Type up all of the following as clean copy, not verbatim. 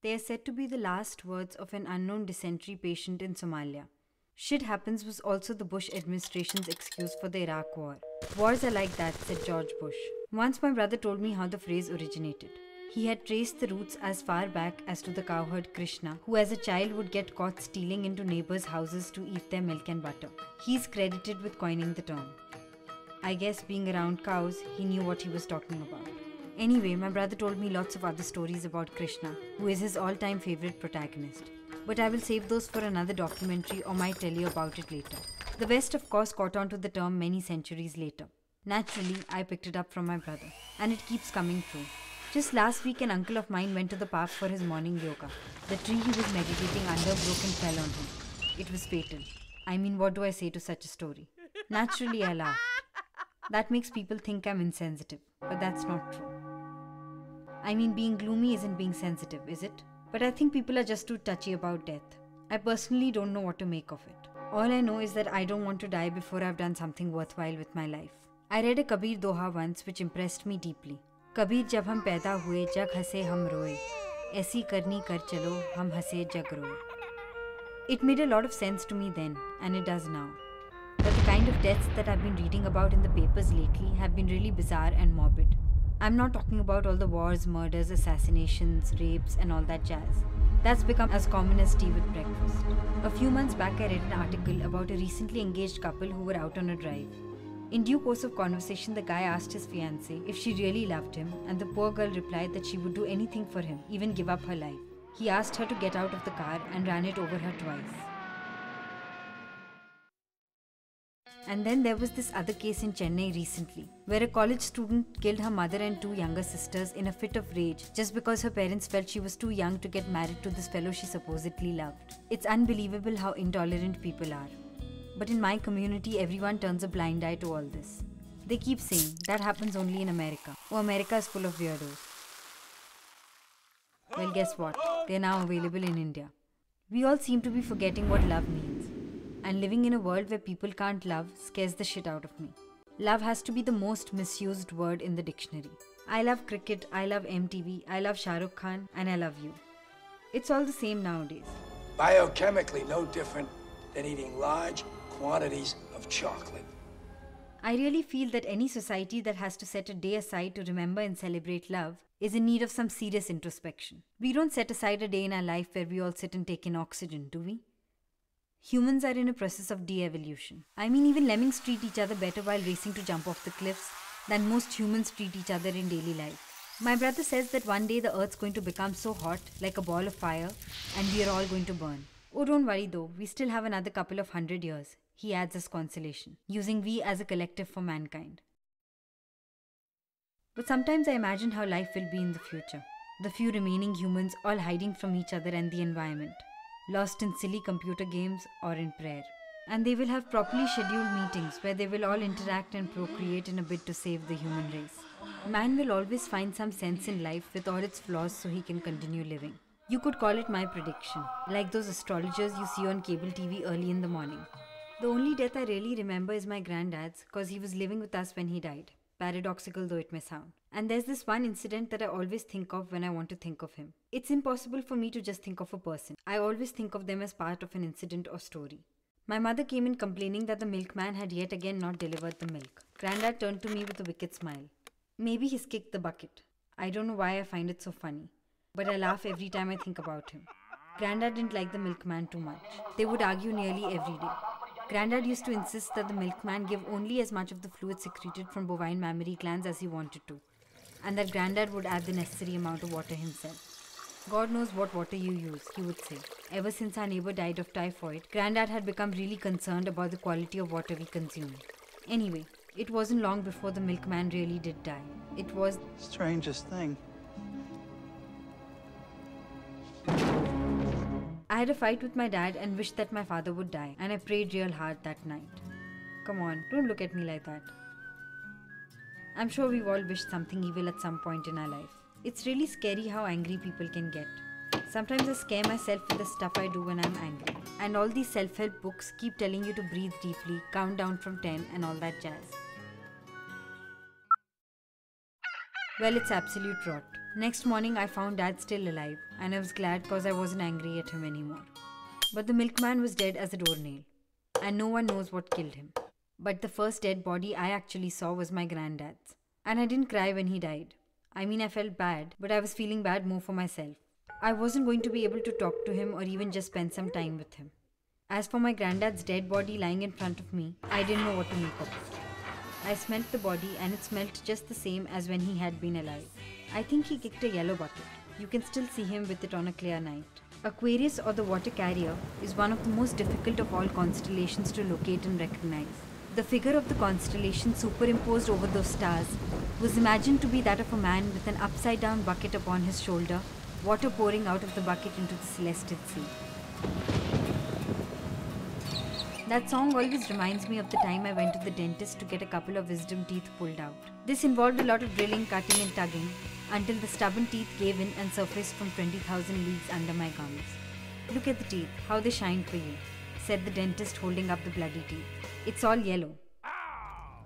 They are said to be the last words of an unknown dysentery patient in Somalia. Shit happens was also the Bush administration's excuse for the Iraq War. Wars are like that, said George Bush. Once my brother told me how the phrase originated. He had traced the roots as far back as to the cowherd Krishna, who as a child would get caught stealing into neighbors' houses to eat their milk and butter. He's credited with coining the term. I guess being around cows, he knew what he was talking about. Anyway, my brother told me lots of other stories about Krishna, who is his all-time favorite protagonist. But I will save those for another documentary or might tell you about it later. The West, of course, caught on to the term many centuries later. Naturally, I picked it up from my brother, and it keeps coming true. Just last week, an uncle of mine went to the park for his morning yoga. The tree he was meditating under broke and fell on him. It was fatal. I mean, what do I say to such a story? Naturally, I laughed. That makes people think I'm insensitive, but that's not true. I mean, being gloomy isn't being sensitive, is it? But I think people are just too touchy about death. I personally don't know what to make of it. All I know is that I don't want to die before I've done something worthwhile with my life. I read a Kabir Doha once which impressed me deeply. Kabir jab hum paida hue, jag hase hum roye. Aisi karni kar chalo, hum hase jag roye. It made a lot of sense to me then, and it does now. But the kind of deaths that I've been reading about in the papers lately have been really bizarre and morbid. I'm not talking about all the wars, murders, assassinations, rapes, and all that jazz. That's become as common as tea with breakfast. A few months back, I read an article about a recently engaged couple who were out on a drive. In due course of conversation, the guy asked his fiancée if she really loved him, and the poor girl replied that she would do anything for him, even give up her life. He asked her to get out of the car and ran it over her twice. And then there was this other case in Chennai recently, where a college student killed her mother and two younger sisters in a fit of rage just because her parents felt she was too young to get married to this fellow she supposedly loved. It's unbelievable how intolerant people are. But in my community, everyone turns a blind eye to all this. They keep saying, that happens only in America. Oh, America is full of weirdos. Well, guess what? They're now available in India. We all seem to be forgetting what love means. And living in a world where people can't love scares the shit out of me. Love has to be the most misused word in the dictionary. I love cricket, I love MTV, I love Shah Rukh Khan, and I love you. It's all the same nowadays. Biochemically no different than eating large quantities of chocolate. I really feel that any society that has to set a day aside to remember and celebrate love is in need of some serious introspection. We don't set aside a day in our life where we all sit and take in oxygen, do we? Humans are in a process of de-evolution. I mean, even lemmings treat each other better while racing to jump off the cliffs than most humans treat each other in daily life. My brother says that one day the earth's going to become so hot, like a ball of fire, and we are all going to burn. Oh, don't worry though, we still have another couple of 100 years, he adds as consolation, using we as a collective for mankind. But sometimes I imagine how life will be in the future. The few remaining humans all hiding from each other and the environment, lost in silly computer games or in prayer. And they will have properly scheduled meetings where they will all interact and procreate in a bid to save the human race. Man will always find some sense in life with all its flaws so he can continue living. You could call it my prediction, like those astrologers you see on cable TV early in the morning. The only death I really remember is my granddad's, cause he was living with us when he died. Paradoxical though it may sound. And there's this one incident that I always think of when I want to think of him. It's impossible for me to just think of a person. I always think of them as part of an incident or story. My mother came in complaining that the milkman had yet again not delivered the milk. Grandad turned to me with a wicked smile. Maybe he's kicked the bucket. I don't know why I find it so funny, but I laugh every time I think about him. Grandad didn't like the milkman too much. They would argue nearly every day. Grandad used to insist that the milkman give only as much of the fluid secreted from bovine mammary glands as he wanted to, and that Grandad would add the necessary amount of water himself. God knows what water you use, he would say. Ever since our neighbor died of typhoid, Grandad had become really concerned about the quality of water we consumed. Anyway, It wasn't long before the milkman really did die. It was Strangest thing. I had a fight with my dad and wished that my father would die, and I prayed real hard that night. Come on, don't look at me like that. I'm sure we've all wished something evil at some point in our life. It's really scary how angry people can get. Sometimes I scare myself with the stuff I do when I'm angry. And all these self-help books keep telling you to breathe deeply, count down from 10 and all that jazz. Well, it's absolute rot. Next morning I found Dad still alive, and I was glad because I wasn't angry at him anymore. But the milkman was dead as a doornail, and no one knows what killed him. But the first dead body I actually saw was my granddad's. And I didn't cry when he died. I mean, I felt bad, but I was feeling bad more for myself. I wasn't going to be able to talk to him or even just spend some time with him. As for my granddad's dead body lying in front of me, I didn't know what to make of it. I smelt the body and it smelt just the same as when he had been alive. I think he kicked a yellow bucket. You can still see him with it on a clear night. Aquarius, or the water carrier, is one of the most difficult of all constellations to locate and recognize. The figure of the constellation superimposed over those stars was imagined to be that of a man with an upside-down bucket upon his shoulder, water pouring out of the bucket into the celestial sea. That song always reminds me of the time I went to the dentist to get a couple of wisdom teeth pulled out. This involved a lot of drilling, cutting and tugging until the stubborn teeth gave in and surfaced from 20,000 leagues under my gums. "Look at the teeth, how they shine for you," said the dentist, holding up the bloody teeth. "It's all yellow."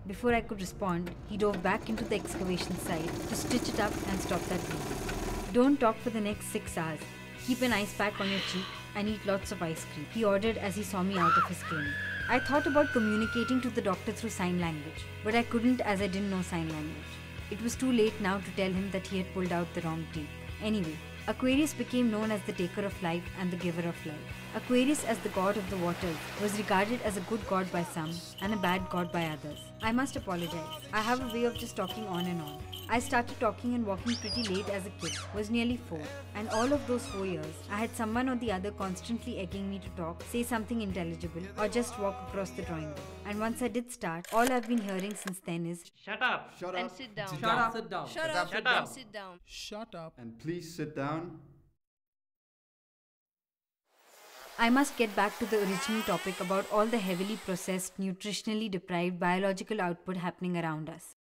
Before I could respond, he dove back into the excavation site to stitch it up and stop that bleeding. "Don't talk for the next 6 hours. Keep an ice pack on your cheek and eat lots of ice cream," he ordered as he saw me out of his clinic. I thought about communicating to the doctor through sign language, but I couldn't as I didn't know sign language. It was too late now to tell him that he had pulled out the wrong teeth. Anyway, Aquarius became known as the taker of life and the giver of life. Aquarius, as the god of the waters, was regarded as a good god by some and a bad god by others. I must apologize. I have a way of just talking on and on. I started talking and walking pretty late as a kid, was nearly 4, and all of those 4 years, I had someone or the other constantly egging me to talk, say something intelligible, or just walk across the drawing room. And once I did start, all I've been hearing since then is, "Shut up! Shut And up. sit down. Sit down. Sit down! Shut up. Shut up! And sit down. Shut up. And please sit down. I must get back to the original topic about all the heavily processed, nutritionally deprived biological output happening around us.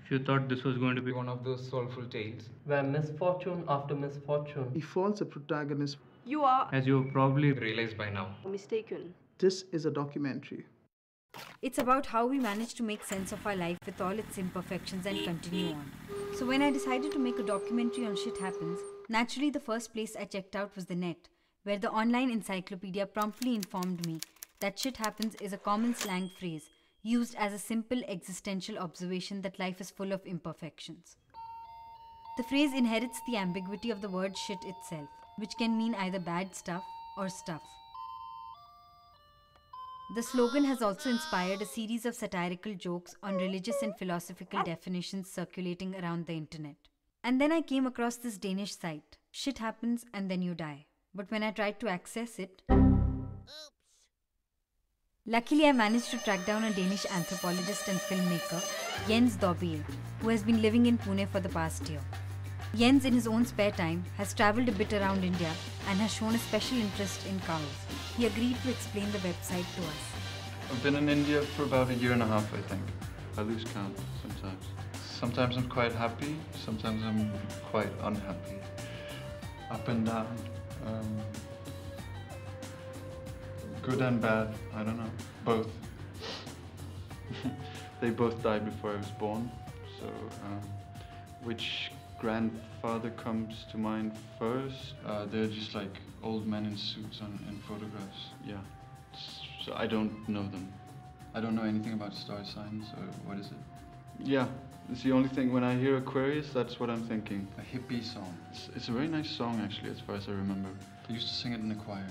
If you thought this was going to be one of those soulful tales, where misfortune after misfortune He falls a protagonist. You are as you have probably realized by now, mistaken. This is a documentary. It's about how we manage to make sense of our life with all its imperfections and continue on. So when I decided to make a documentary on Shit Happens, naturally the first place I checked out was the net, where the online encyclopedia promptly informed me that shit happens is a common slang phrase used as a simple existential observation that life is full of imperfections. The phrase inherits the ambiguity of the word shit itself, which can mean either bad stuff or stuff. The slogan has also inspired a series of satirical jokes on religious and philosophical definitions circulating around the internet. And then I came across this Danish site, Shit Happens and Then You Die. But when I tried to access it, luckily I managed to track down a Danish anthropologist and filmmaker, Jens Dobie, who has been living in Pune for the past year. Jens, in his own spare time, has travelled a bit around India and has shown a special interest in cows. He agreed to explain the website to us. I've been in India for about a year and a half, I think. I lose count sometimes. Sometimes I'm quite happy, sometimes I'm quite unhappy. Up and down. Good and bad, I don't know. Both. They both died before I was born, so which grandfather comes to mind first? They're just like old men in suits in photographs, yeah. So I don't know them. I don't know anything about star signs, or what is it? Yeah, it's the only thing. When I hear Aquarius, that's what I'm thinking. A hippie song. It's a very nice song, actually, as far as I remember. I used to sing it in a choir.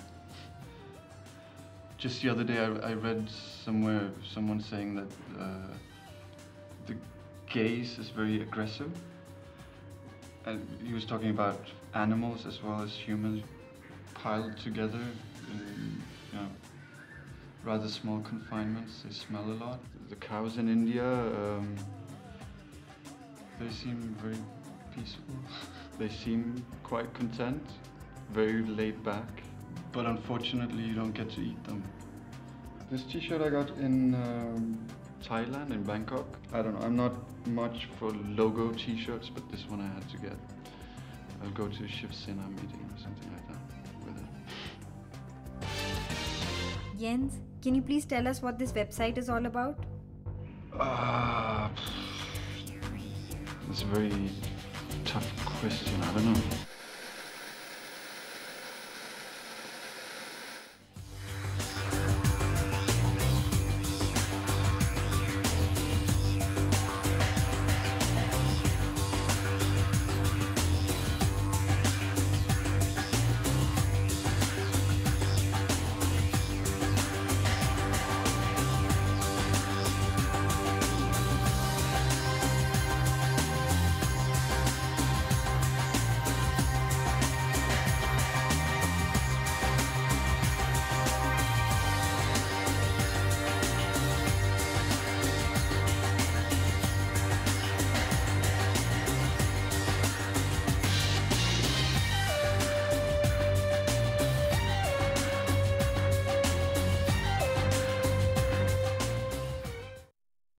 Just the other day, I read somewhere someone saying that the gaze is very aggressive. And he was talking about animals as well as humans piled together in, rather small confinements. They smell a lot. The cows in India, they seem very peaceful. They seem quite content, very laid back. But unfortunately, you don't get to eat them. This t-shirt I got in Thailand, in Bangkok. I don't know, I'm not much for logo t-shirts, but this one I had to get. I'll go to a Shiv Sena meeting or something like that with it. Jens, can you please tell us what this website is all about? It's a very tough question, I don't know.